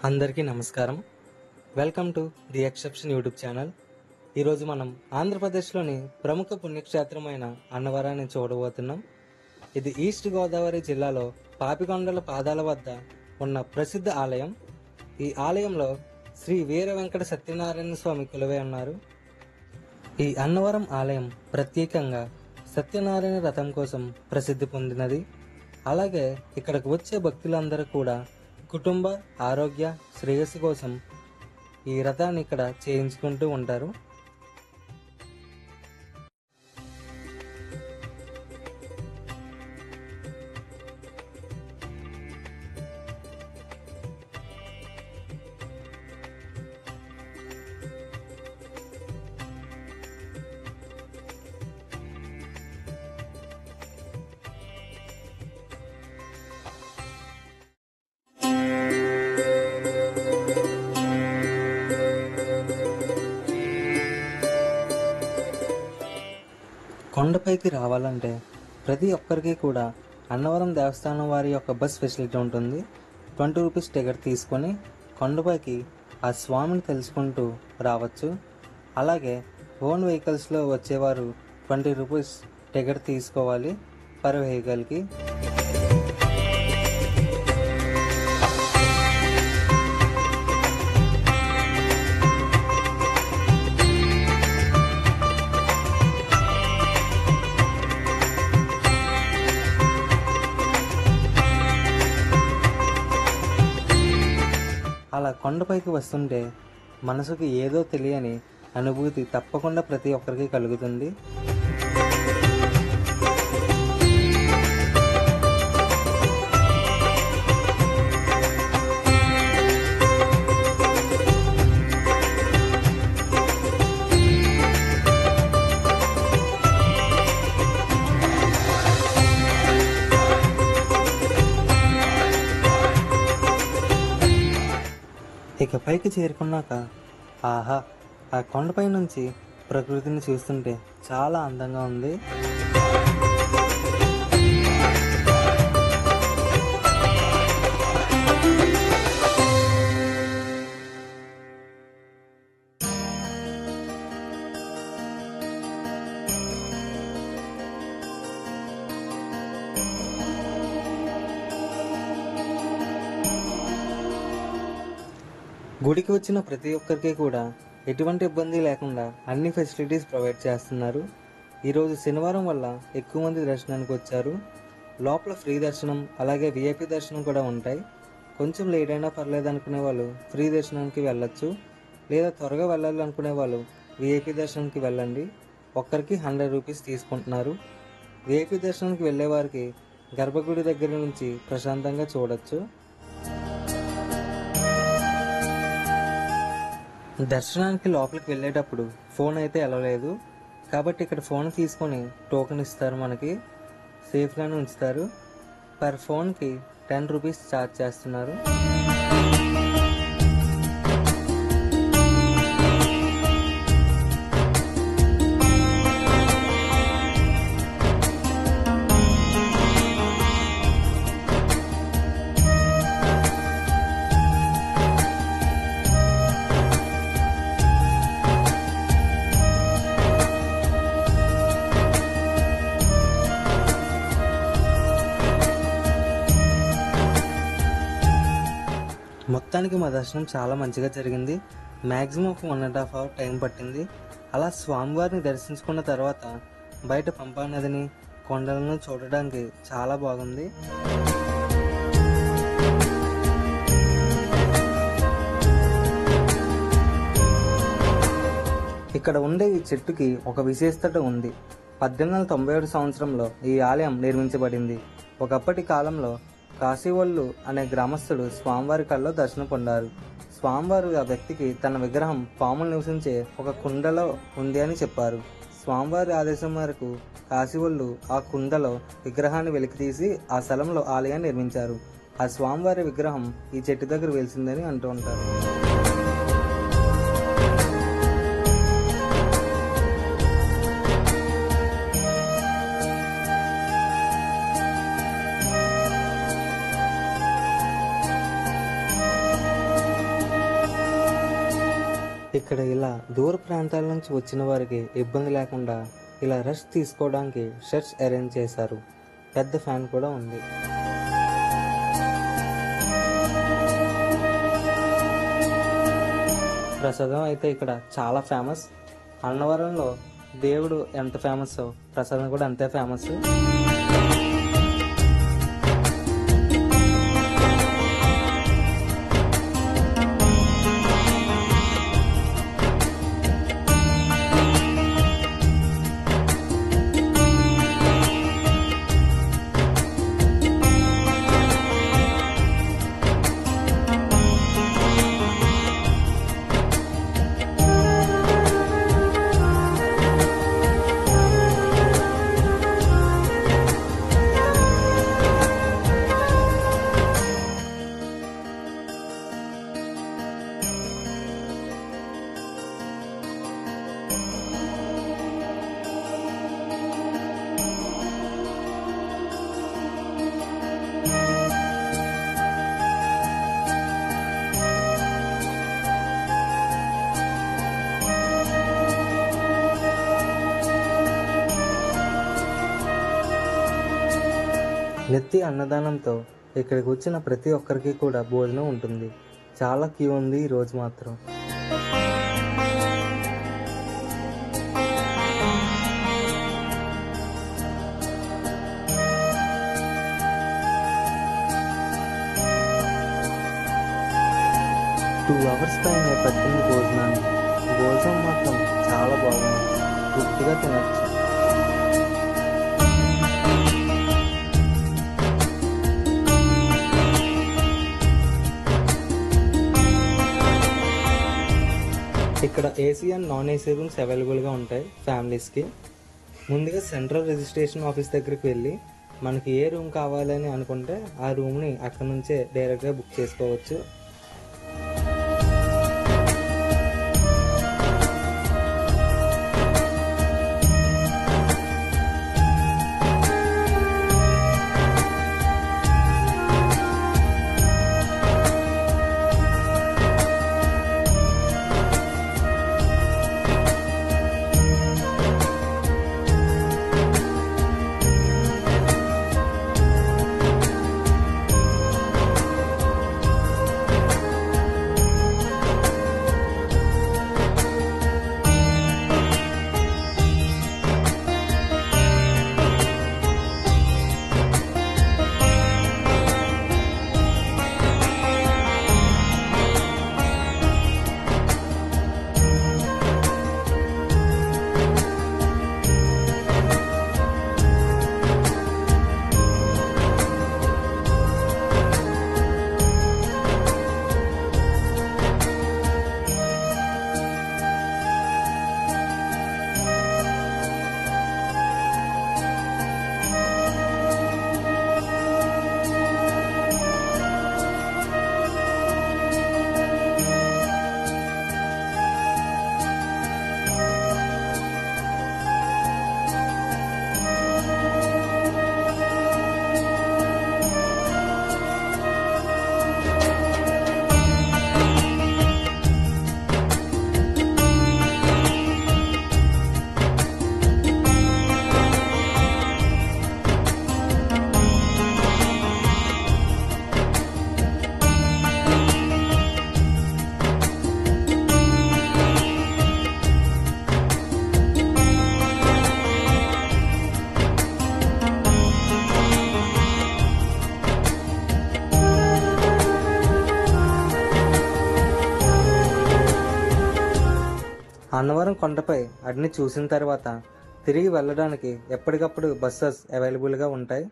అందరికీ నమస్కారం. Welcome to the exception YouTube channel. ఈరోజు మనం ఆంధ్రప్రదేశ్లోని ప్రముఖ పుణ్యక్షేత్రమైన అన్నవరాన్ని చూడబోతున్నాం. ఇది ఈస్ట్ గోదావరి జిల్లాలో పాపికొండల పాదాల వద్ద ఉన్న ప్రసిద్ధ ఆలయం. ఈ ఆలయంలో శ్రీ వీర వెంకట సత్యనారాయణ స్వామి కొలువై ఉన్నారు. ఈ అన్నవరం ఆలయం ప్రత్యేకంగా సత్యనారాయణ రథం కోసం ప్రసిద్ధి పొందినది. అలాగే ఇక్కడికి వచ్చే భక్తులందరూ కూడా కుటుంబ ఆరోగ్య శ్రేయస్సు కోసం ఈ రథాన్ని ఇక్కడ చేయించుకుంటూ ఉంటారు. కొండపైకి రావాలంటే ప్రతి ఒక్కరికి కూడా అన్నవరం దేవస్థానం వారి యొక్క బస్ ఫెసిలిటీ ఉంటుంది. 20 రూపీస్ టికెట్ తీసుకొని కొండపైకి ఆ స్వామిని తెలుసుకుంటూ రావచ్చు. అలాగే ఓన్ వెహికల్స్లో వచ్చేవారు 20 రూపీస్ టికెట్ తీసుకోవాలి పర్ వెహికల్కి. అలా కొండపైకి వస్తుంటే మనసుకి ఏదో తెలియని అనుభూతి తప్పకుండా ప్రతి ఒక్కరికి కలుగుతుంది. ఇక పైకి చేరుకున్నాక ఆహా, ఆ కొండపై నుంచి ప్రకృతిని చూస్తుంటే చాలా అందంగా ఉంది. గుడికి వచ్చిన ప్రతి ఒక్కరికి కూడా ఎటువంటి ఇబ్బంది లేకుండా అన్ని ఫెసిలిటీస్ ప్రొవైడ్ చేస్తున్నారు. ఈరోజు శనివారం వల్ల ఎక్కువ మంది దర్శనానికి వచ్చారు. లోపల ఫ్రీ దర్శనం అలాగే విఐపి దర్శనం కూడా ఉంటాయి. కొంచెం లేట్ అయినా పర్లేదు అనుకునే వాళ్ళు ఫ్రీ దర్శనానికి వెళ్ళొచ్చు, లేదా త్వరగా వెళ్ళాలి అనుకునే వాళ్ళు విఐపి దర్శనానికి వెళ్ళండి. ఒక్కరికి 100 రూపీస్ తీసుకుంటున్నారు. విఐపి దర్శనానికి వెళ్ళే వారికి గర్భగుడి దగ్గర నుంచి ప్రశాంతంగా చూడొచ్చు. దర్శనానికి లోపలికి వెళ్ళేటప్పుడు ఫోన్ అయితే వెళ్ళలేదు కాబట్టి ఇక్కడ ఫోన్ తీసుకొని టోకెన్ ఇస్తారు, మనకి సేఫ్గానే ఉంచుతారు. పర్ ఫోన్కి 10 రూపీస్ ఛార్జ్ చేస్తున్నారు. మొత్తానికి మా దర్శనం చాలా మంచిగా జరిగింది. మ్యాక్సిమం 1.5 అవర్ టైం పట్టింది. అలా స్వామివారిని దర్శించుకున్న తర్వాత బయట పంపా నదిని కొండలను చూడడానికి చాలా బాగుంది. ఇక్కడ ఉండే ఈ చెట్టుకి ఒక విశేషత ఉంది. 1897 సంవత్సరంలో ఈ ఆలయం నిర్మించబడింది. ఒకప్పటి కాలంలో కాశీవళ్ళు అనే గ్రామస్తుడు స్వామివారి కల్లో దర్శనం పొందారు. స్వామివారు ఆ వ్యక్తికి తన విగ్రహం పాములు నివసించే ఒక కుండలో ఉంది అని చెప్పారు. స్వామివారి ఆదేశం మేరకు కాశీవళ్ళు ఆ కుండలో విగ్రహాన్ని వెలికితీసి ఆ స్థలంలో ఆలయాన్ని నిర్మించారు. ఆ స్వామివారి విగ్రహం ఈ చెట్టు దగ్గర వెలిసిందని అంటూ ఉంటారు. ఇక్కడ ఇలా దూర ప్రాంతాల నుంచి వచ్చిన వారికి ఇబ్బంది లేకుండా ఇలా రెస్ట్ తీసుకోవడానికి షెడ్స్ అరేంజ్ చేశారు. పెద్ద ఫ్యాన్ కూడా ఉంది. ప్రసాదం అయితే ఇక్కడ చాలా ఫేమస్. అన్నవరంలో దేవుడు ఎంత ఫేమస్, ప్రసాదం కూడా అంతే ఫేమస్. నెత్తి అన్నదానంతో ఇక్కడికి వచ్చిన ప్రతి ఒక్కరికి కూడా భోజనం ఉంటుంది. చాలా క్యూ ఉంది ఈ రోజు మాత్రం. టూ అవర్స్ పైన పట్టింది భోజనాన్ని. భోజనం మాత్రం చాలా బాగుంది, తృప్తిగా తినచ్చు. ఇక్కడ AC and non AC rooms అవైలబుల్గా ఉంటాయి ఫ్యామిలీస్కి. ముందుగా సెంట్రల్ రిజిస్ట్రేషన్ ఆఫీస్ దగ్గరికి వెళ్ళి మనకి ఏ రూమ్ కావాలని అనుకుంటే ఆ రూమ్ని అక్కడ నుంచే డైరెక్ట్గా బుక్ చేసుకోవచ్చు. అన్నవరం కొండపై అన్ని చూసిన తర్వాత తిరిగి వెళ్ళడానికి ఎప్పటికప్పుడు బస్సెస్ అవైలబుల్గా ఉంటాయి.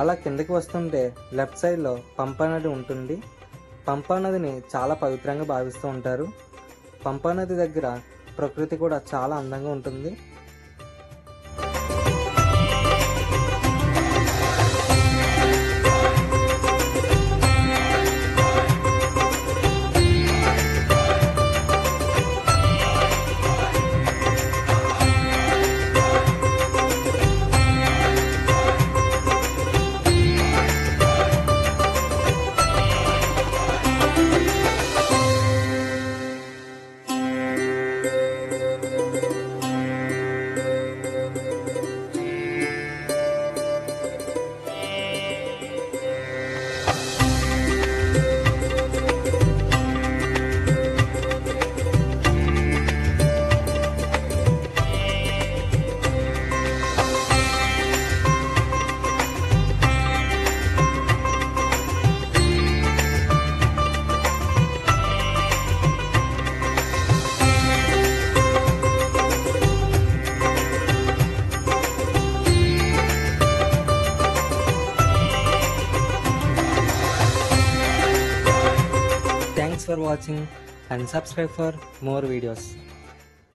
అలా కిందకి వస్తుంటే లెఫ్ట్ సైడ్లో పంపా నది ఉంటుంది. పంపా నదిని చాలా పవిత్రంగా భావిస్తూ ఉంటారు. పంపా నది దగ్గర ప్రకృతి కూడా చాలా అందంగా ఉంటుంది. Thanks for watching and subscribe for more videos.